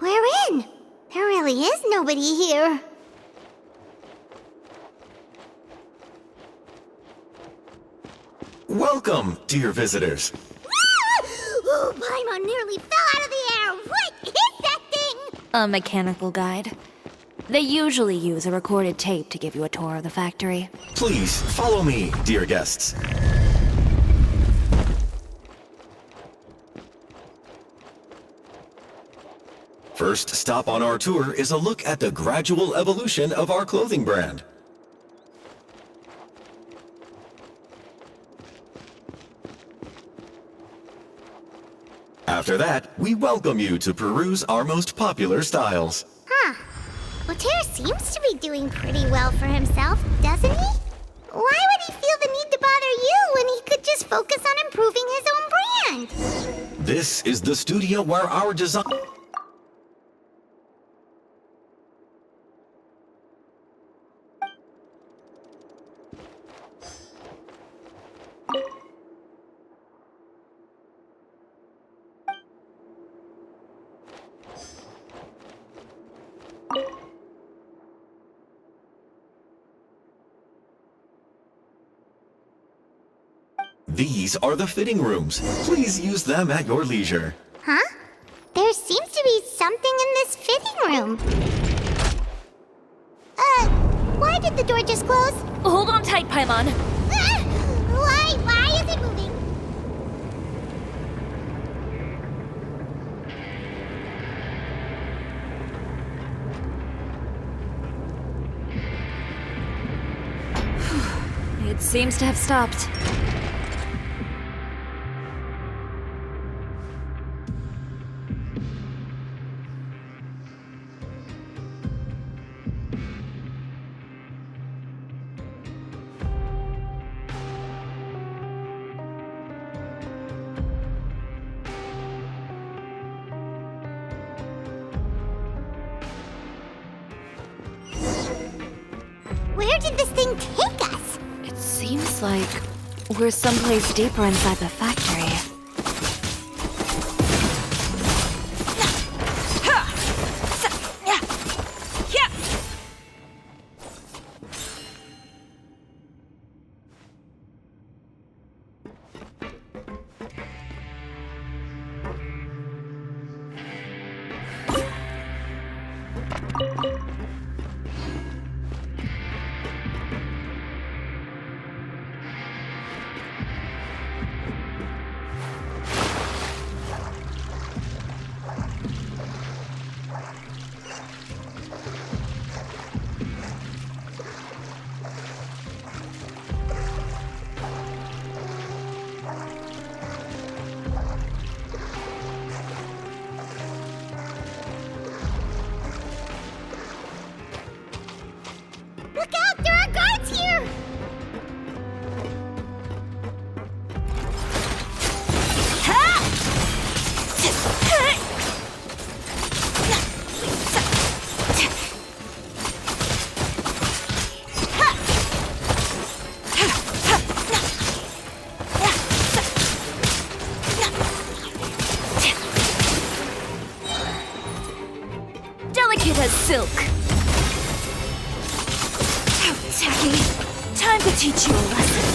We're in! There really is nobody here. Welcome, dear visitors. Oh, Paimon nearly fell out of the air! What is that thing? A mechanical guide. They usually use a recorded tape to give you a tour of the factory. Please, follow me, dear guests. First stop on our tour is a look at the gradual evolution of our clothing brand. After that, we welcome you to peruse our most popular styles. Huh. Otair seems to be doing pretty well for himself, doesn't he? Why would he feel the need to bother you when he could just focus on improving his own brand? This is the studio where our design... These are the fitting rooms. Please use them at your leisure. Huh? There seems to be something in this fitting room. Why did the door just close? Hold on tight, Paimon. Why is it moving? It seems to have stopped. Where did this thing take us? It seems like we're someplace deeper inside the factory. Look out! There are guards here! Delicate as silk. How tacky. Time to teach you a lesson.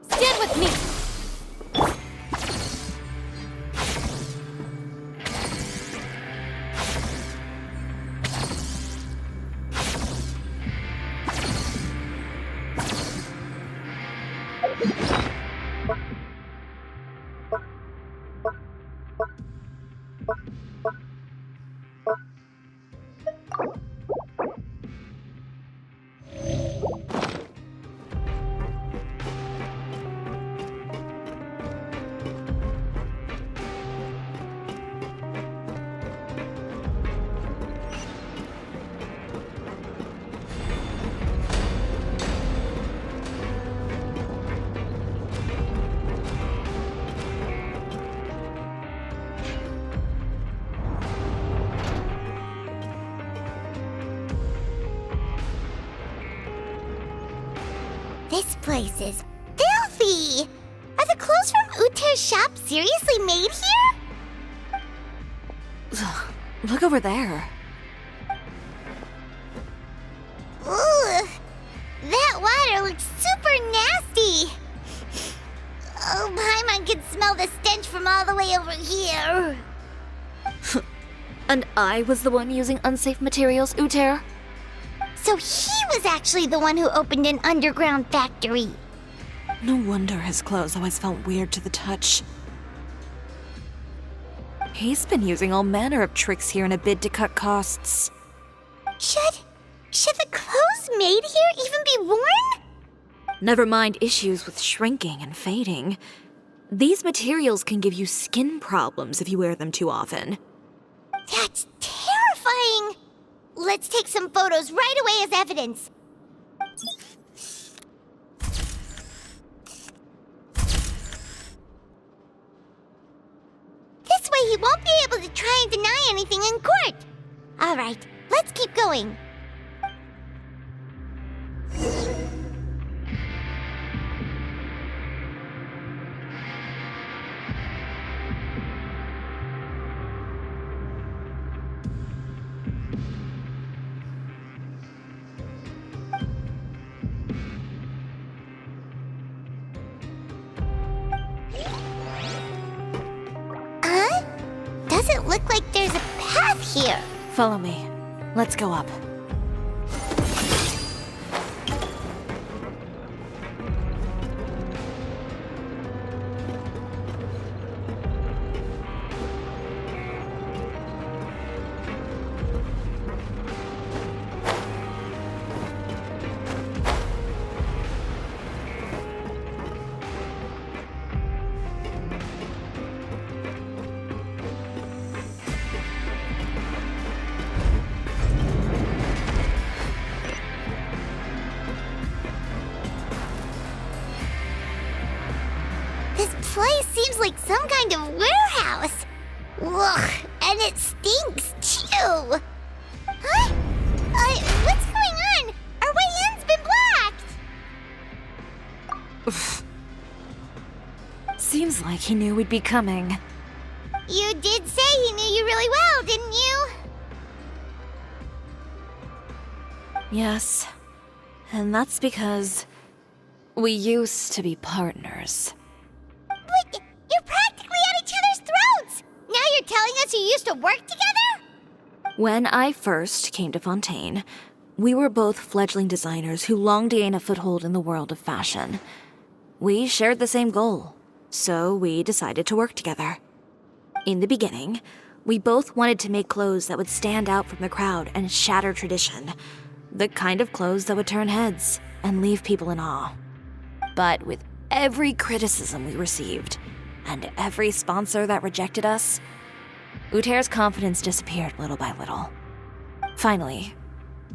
Stand with me. This place is filthy! Are the clothes from Uter's shop seriously made here? Look over there. Ugh! That water looks super nasty! Oh, Paimon can smell the stench from all the way over here. And I was the one using unsafe materials, Uter? So he was actually the one who opened an underground factory. No wonder his clothes always felt weird to the touch. He's been using all manner of tricks here in a bid to cut costs. Should the clothes made here even be worn? Never mind issues with shrinking and fading. These materials can give you skin problems if you wear them too often. That's terrifying! Let's take some photos right away as evidence. This way he won't be able to try and deny anything in court. All right, let's keep going. Doesn't look like there's a path here. Follow me. Let's go up. This place seems like some kind of warehouse. Ugh, and it stinks too. Huh? What's going on? Our way in's been blocked. Seems like he knew we'd be coming. You did say he knew you really well, didn't you? Yes. And that's because we used to be partners. But you're practically at each other's throats! Now you're telling us you used to work together? When I first came to Fontaine, we were both fledgling designers who longed to gain a foothold in the world of fashion. We shared the same goal, so we decided to work together. In the beginning, we both wanted to make clothes that would stand out from the crowd and shatter tradition. The kind of clothes that would turn heads and leave people in awe. But with every criticism we received, and every sponsor that rejected us, Uter's confidence disappeared little by little. Finally,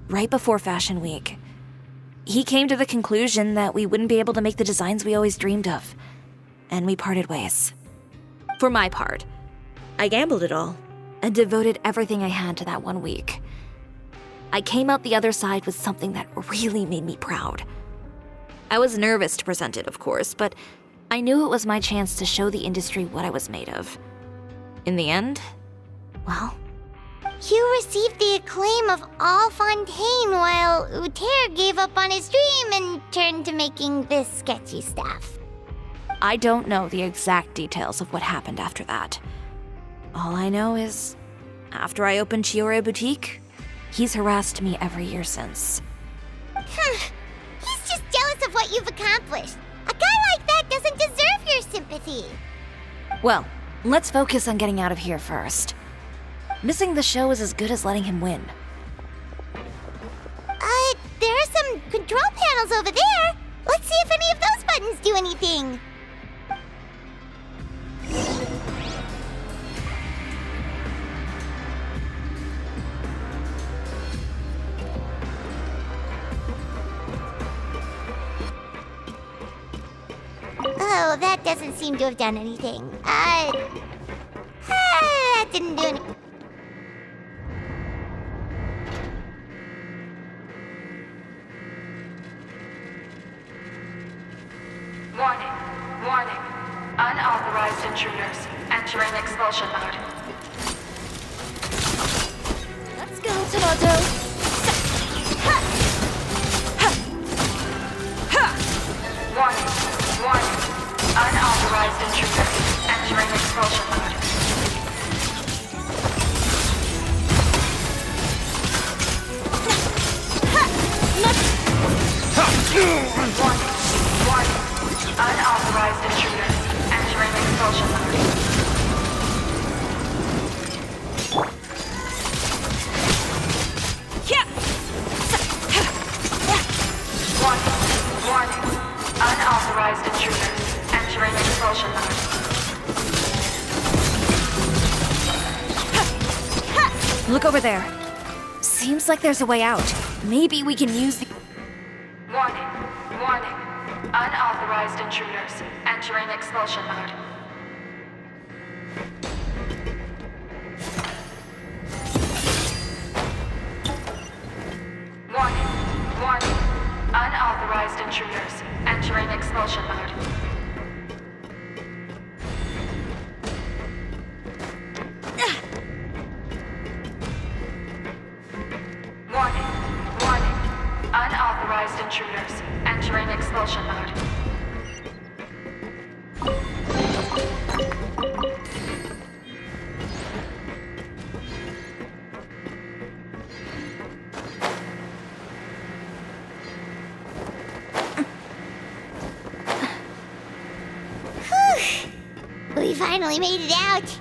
right before Fashion Week, he came to the conclusion that we wouldn't be able to make the designs we always dreamed of, and we parted ways. For my part, I gambled it all and devoted everything I had to that 1 week. I came out the other side with something that really made me proud. I was nervous to present it, of course, but I knew it was my chance to show the industry what I was made of. In the end, well, You received the acclaim of all Fontaine while Uter gave up on his dream and turned to making this sketchy stuff. I don't know the exact details of what happened after that. All I know is, after I opened Chiyore's boutique, he's harassed me every year since. He's just jealous of what you've accomplished. A guy like that doesn't deserve your sympathy. Well, let's focus on getting out of here first. Missing the show is as good as letting him win. There are some control panels over there. Let's see if any of those buttons do anything. Oh, that doesn't seem to have done anything. That didn't do anything. Warning. Warning. Unauthorized intruders entering expulsion mode. Let's go, Tomato. Warning. Warning. Unauthorized intruders entering expulsion mode. Warning. Warning. Unauthorized intruders entering expulsion mode. Warning. Warning. Unauthorized intruders entering expulsion mode. Look over there. Seems like there's a way out. Maybe we can use the... Warning. Warning. Unauthorized intruders entering expulsion mode. Warning. Warning. Unauthorized intruders entering expulsion mode. Warning. Warning. Unauthorized intruders entering expulsion mode. We finally made it out.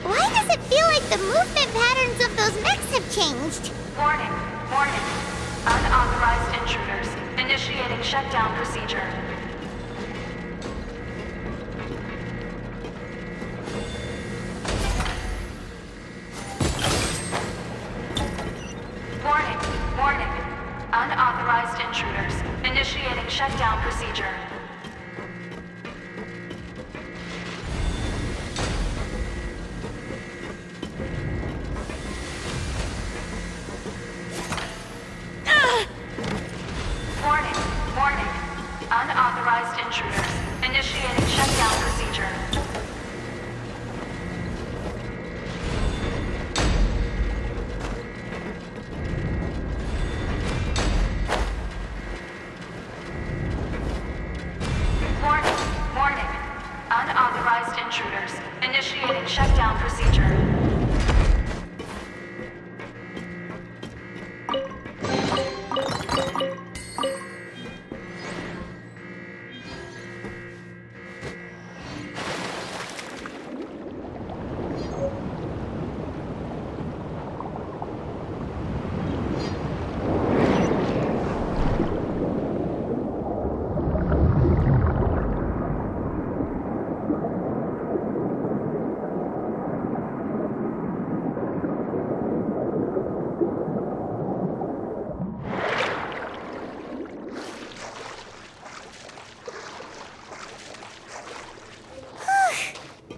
Why does it feel like the movement patterns of those mechs have changed? Warning. Warning. Unauthorized intruders initiating shutdown procedure. Warning. Warning. Unauthorized intruders initiating shutdown procedure. Warning. Warning. Unauthorized intruders initiating shutdown procedure. Warning. Warning. Unauthorized intruders initiating shutdown procedure.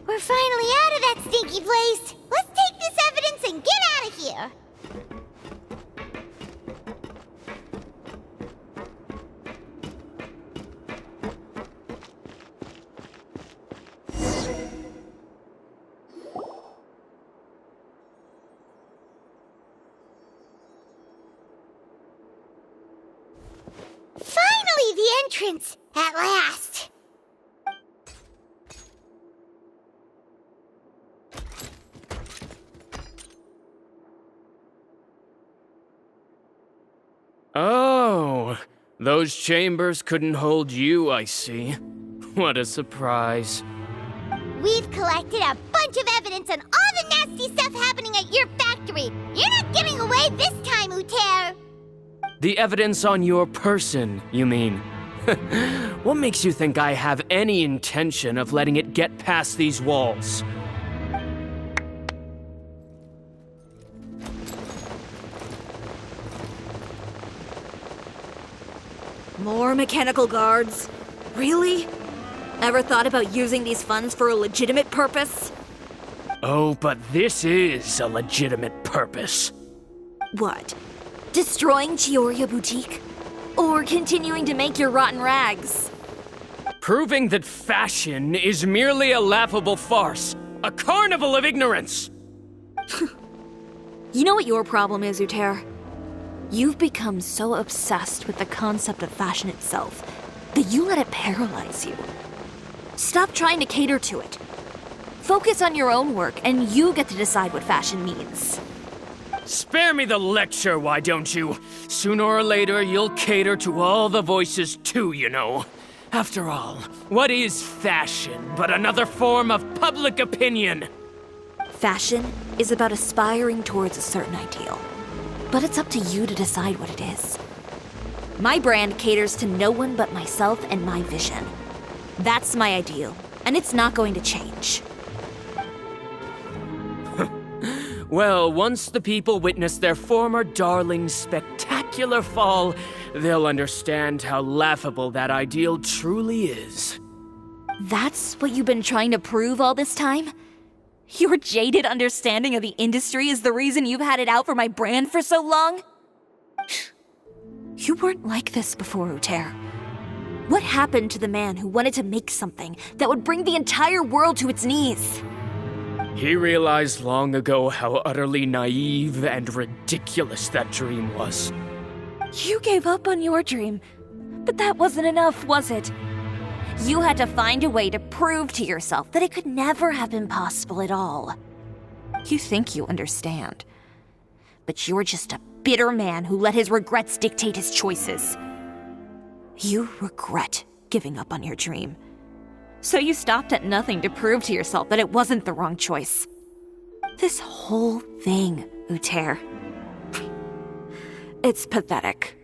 We're finally out of that stinky place. Let's take this evidence and get out of here. Finally, the entrance! At last! Oh, those chambers couldn't hold you, I see. What a surprise. We've collected a bunch of evidence on all the nasty stuff happening at your factory. You're not getting away this time, Uter. The evidence on your person, you mean? What makes you think I have any intention of letting it get past these walls? More mechanical guards? Really? Ever thought about using these funds for a legitimate purpose? Oh, but this is a legitimate purpose. What? Destroying Chioriya Boutique? or continuing to make your rotten rags. Proving that fashion is merely a laughable farce, a carnival of ignorance. You know what your problem is, Uter? You've become so obsessed with the concept of fashion itself that you let it paralyze you. Stop trying to cater to it. Focus on your own work, and you get to decide what fashion means. Spare me the lecture, why don't you? Sooner or later, you'll cater to all the voices too, you know. After all, what is fashion but another form of public opinion? Fashion is about aspiring towards a certain ideal. But it's up to you to decide what it is. My brand caters to no one but myself and my vision. That's my ideal, and it's not going to change. Well, once the people witness their former darling's spectacular fall, they'll understand how laughable that ideal truly is. That's what you've been trying to prove all this time? Your jaded understanding of the industry is the reason you've had it out for my brand for so long? You weren't like this before, Uter. What happened to the man who wanted to make something that would bring the entire world to its knees? He realized long ago how utterly naive and ridiculous that dream was. You gave up on your dream, but that wasn't enough, was it? You had to find a way to prove to yourself that it could never have been possible at all. You think you understand, but you're just a bitter man who let his regrets dictate his choices. You regret giving up on your dream. So you stopped at nothing to prove to yourself that it wasn't the wrong choice. This whole thing, Uter. It's pathetic.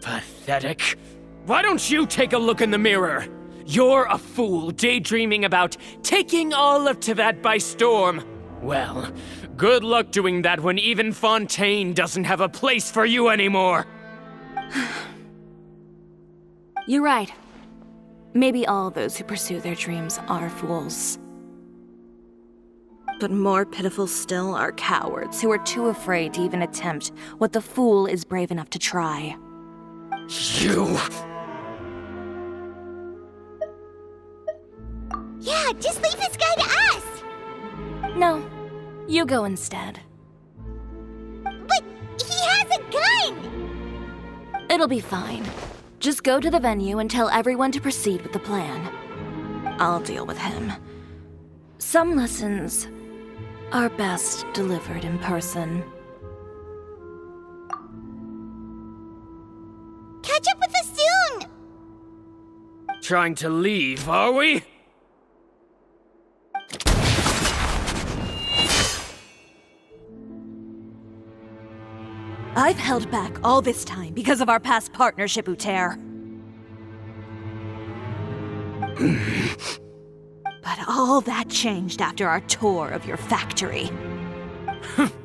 Pathetic? Why don't you take a look in the mirror? You're a fool daydreaming about taking all of Teyvat by storm. Well, good luck doing that when even Fontaine doesn't have a place for you anymore. You're right. Maybe all those who pursue their dreams are fools. But more pitiful still are cowards who are too afraid to even attempt what the fool is brave enough to try. You... Yeah, just leave this guy to us! No, you go instead. But he has a gun! It'll be fine. Just go to the venue and tell everyone to proceed with the plan. I'll deal with him. Some lessons are best delivered in person. Catch up with us soon! Trying to leave, are we? I've held back all this time because of our past partnership, Uter. But all that changed after our tour of your factory.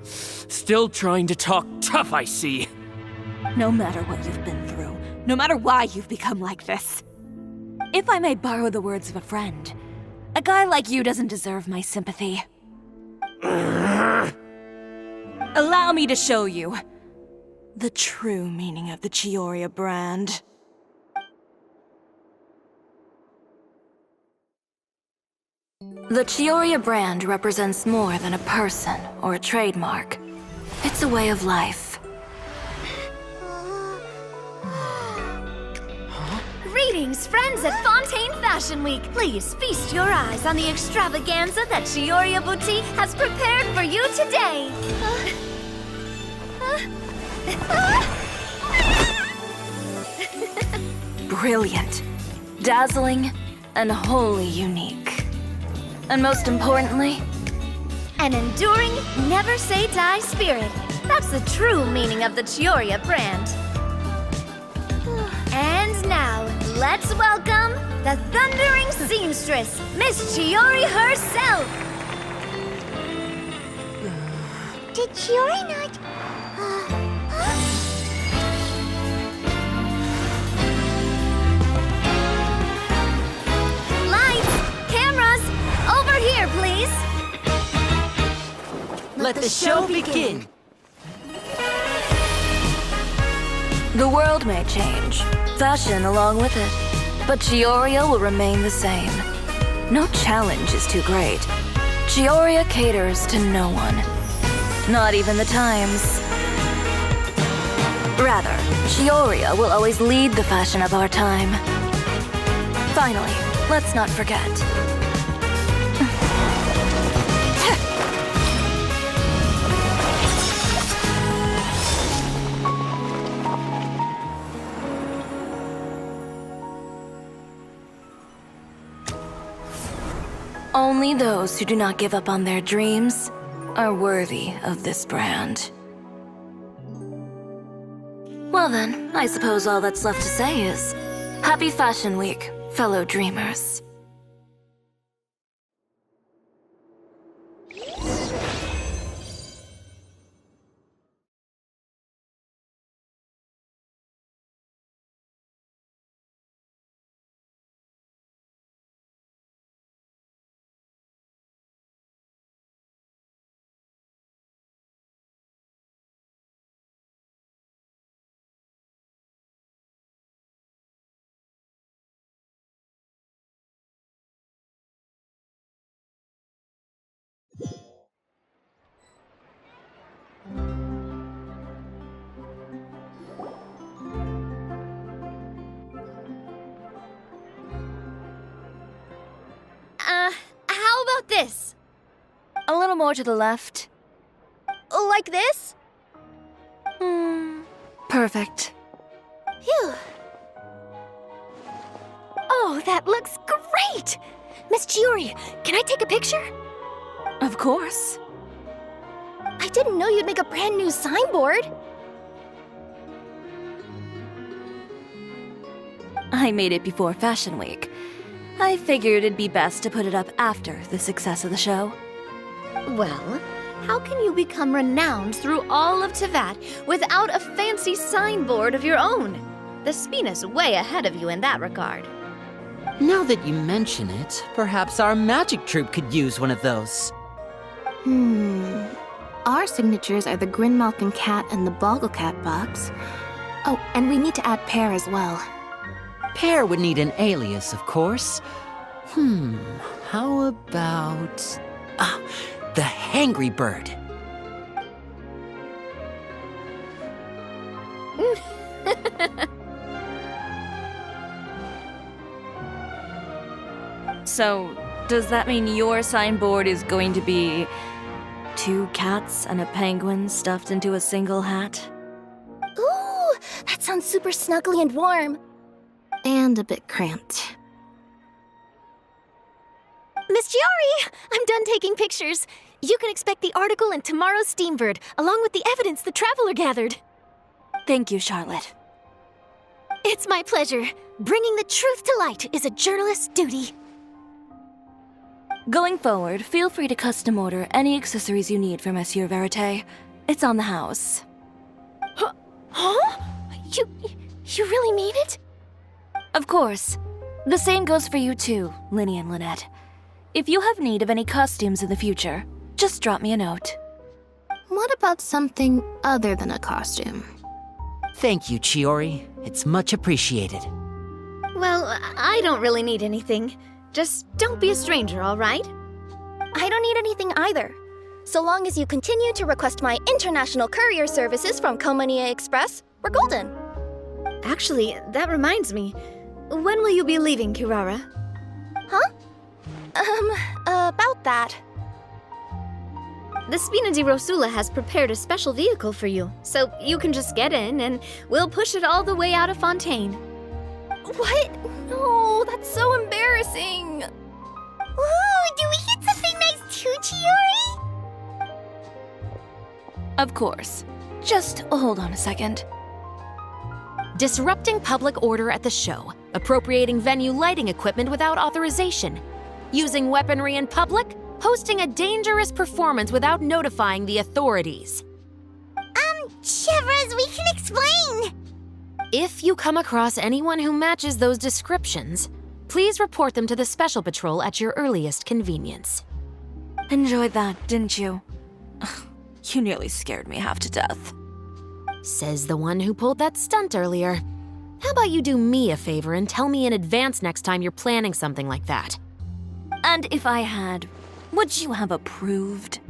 Still trying to talk tough, I see. No matter what you've been through, no matter why you've become like this. If I may borrow the words of a friend, a guy like you doesn't deserve my sympathy. Allow me to show you the true meaning of the Chioria brand. The Chioria brand represents more than a person or a trademark. It's a way of life. Greetings, friends at Fontaine Fashion Week. Please feast your eyes on the extravaganza that Chioria Boutique has prepared for you today. Brilliant, dazzling, and wholly unique. And most importantly, An enduring, never-say-die spirit. That's the true meaning of the Chioria brand. And now, let's welcome the thundering seamstress, Miss Chiori herself. Did Chiori not... Lights, cameras, over here, please. Let the show begin. The world may change, fashion along with it, but Chioriya will remain the same. No challenge is too great. Chioriya caters to no one. Not even the times. Rather, Chioriya will always lead the fashion of our time. Finally, let's not forget. Only those who do not give up on their dreams are worthy of this brand. Well then, I suppose all that's left to say is, Happy Fashion Week, fellow dreamers. How about this? A little more to the left. Like this? Perfect. Phew. Oh, that looks great! Miss Chiori, can I take a picture? Of course. I didn't know you'd make a brand new signboard. I made it before Fashion Week. I figured it'd be best to put it up after the success of the show. Well, how can you become renowned through all of Teyvat without a fancy signboard of your own? The Spina's way ahead of you in that regard. Now that you mention it, perhaps our magic troupe could use one of those. Our signatures are the Grinmalkin cat and the Bogglecat box. Oh, and we need to add Pear as well. Pear would need an alias, of course. How about... the Hangry Bird. So, does that mean your signboard is going to be 2 cats and a penguin stuffed into a single hat? Ooh, that sounds super snuggly and warm. And a bit cramped. Miss Chiori, I'm done taking pictures. You can expect the article in tomorrow's Steambird, along with the evidence the Traveler gathered. Thank you, Charlotte. It's my pleasure. Bringing the truth to light is a journalist's duty. Going forward, feel free to custom order any accessories you need for Monsieur Verite. It's on the house. Huh? You really mean it? Of course. The same goes for you too, Linny and Lynette. If you have need of any costumes in the future, just drop me a note. What about something other than a costume? Thank you, Chiori. It's much appreciated. Well, I don't really need anything. Just don't be a stranger, all right? I don't need anything either. So long as you continue to request my international courier services from Komania Express, we're golden. Actually, that reminds me. When will you be leaving, Kirara? Huh? About that. The Spina di Rosula has prepared a special vehicle for you, so you can just get in and we'll push it all the way out of Fontaine. What? No, that's so embarrassing. Ooh, do we get something nice too, Chiori? Of course. Just hold on a second. Disrupting public order at the show, appropriating venue lighting equipment without authorization, using weaponry in public, hosting a dangerous performance without notifying the authorities. Chevrolet, we can explain. If you come across anyone who matches those descriptions, please report them to the Special Patrol at your earliest convenience. Enjoyed that, didn't you? You nearly scared me half to death. Says the one who pulled that stunt earlier. How about you do me a favor and tell me in advance next time you're planning something like that? And if I had, would you have approved?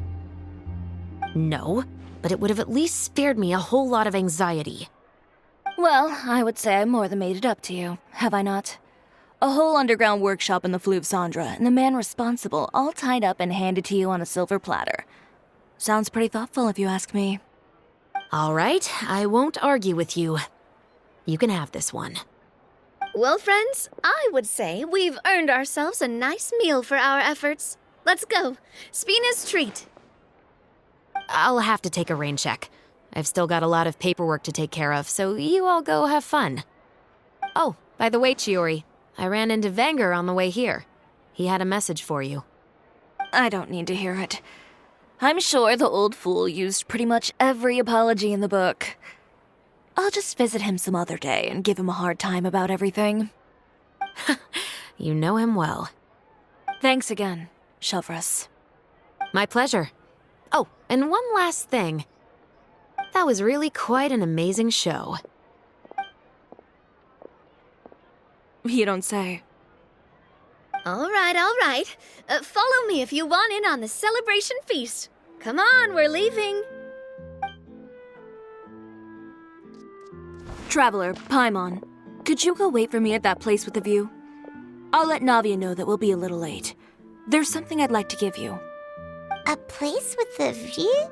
No, but it would have at least spared me a whole lot of anxiety. Well, I would say I more than made it up to you, have I not? A whole underground workshop in the Fleuve Sandra, and the man responsible all tied up and handed to you on a silver platter. Sounds pretty thoughtful if you ask me. All right, I won't argue with you. You can have this one. Well, friends, I would say we've earned ourselves a nice meal for our efforts. Let's go. Spina's treat. I'll have to take a rain check. I've still got a lot of paperwork to take care of, so you all go have fun. Oh, by the way, Chiori, I ran into Vanger on the way here. He had a message for you. I don't need to hear it. I'm sure the old fool used pretty much every apology in the book. I'll just visit him some other day and give him a hard time about everything. You know him well. Thanks again, HoYoverse. My pleasure. Oh, and one last thing. That was really quite an amazing show. You don't say. All right. Follow me if you want in on the celebration feast. Come on, we're leaving. Traveler, Paimon, could you go wait for me at that place with the view? I'll let Navia know that we'll be a little late. There's something I'd like to give you. A place with a view?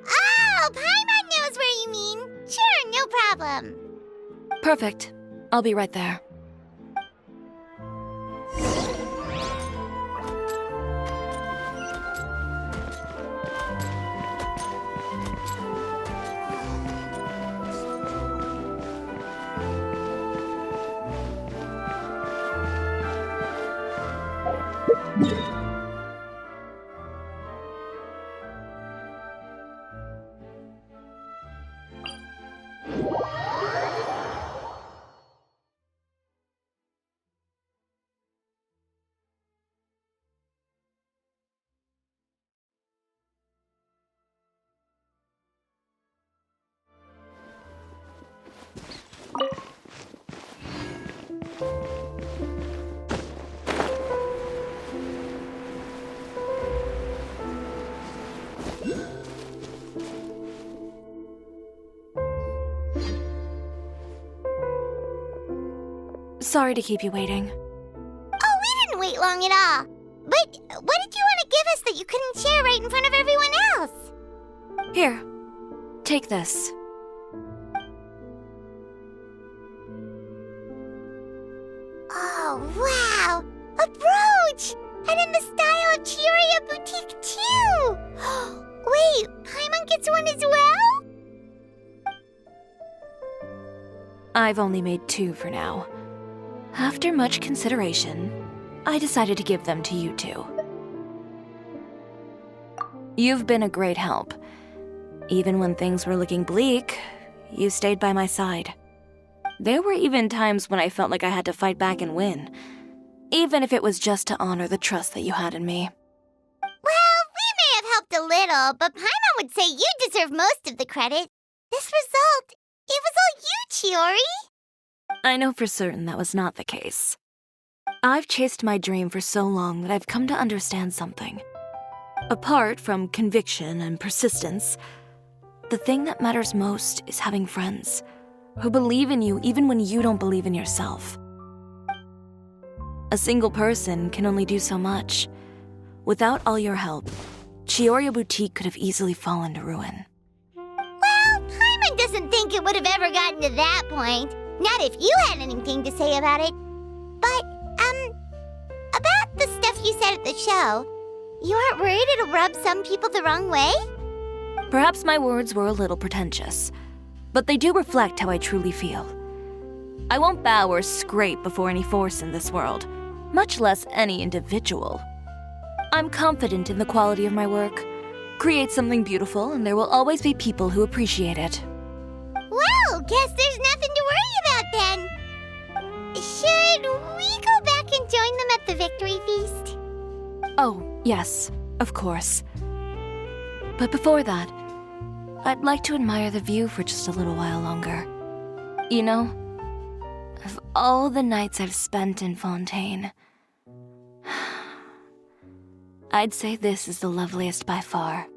Oh, Paimon knows where you mean. Sure, no problem. Perfect. I'll be right there. Sorry to keep you waiting. Oh, we didn't wait long at all. But what did you want to give us that you couldn't share right in front of everyone else? Here, take this. Oh, wow! A brooch! And in the style of Chioriya Boutique, too! Wait, Paimon gets one as well? I've only made 2 for now. After much consideration, I decided to give them to you two. You've been a great help. Even when things were looking bleak, you stayed by my side. There were even times when I felt like I had to fight back and win, even if it was just to honor the trust that you had in me. Well, we may have helped a little, but Paimon would say you deserve most of the credit. This result, it was all you, Chiori. I know for certain that was not the case. I've chased my dream for so long that I've come to understand something. Apart from conviction and persistence, the thing that matters most is having friends who believe in you even when you don't believe in yourself. A single person can only do so much. Without all your help, Chioriya Boutique could have easily fallen to ruin. Well, Paimon doesn't think it would have ever gotten to that point. Not if you had anything to say about it. But, about the stuff you said at the show, you aren't worried it'll rub some people the wrong way? Perhaps my words were a little pretentious, but they do reflect how I truly feel. I won't bow or scrape before any force in this world, much less any individual. I'm confident in the quality of my work. Create something beautiful, and there will always be people who appreciate it. Well, guess there's nothing to worry about then. Should we go back and join them at the victory feast? Oh, yes, of course. But before that, I'd like to admire the view for just a little while longer. You know, of all the nights I've spent in Fontaine, I'd say this is the loveliest by far.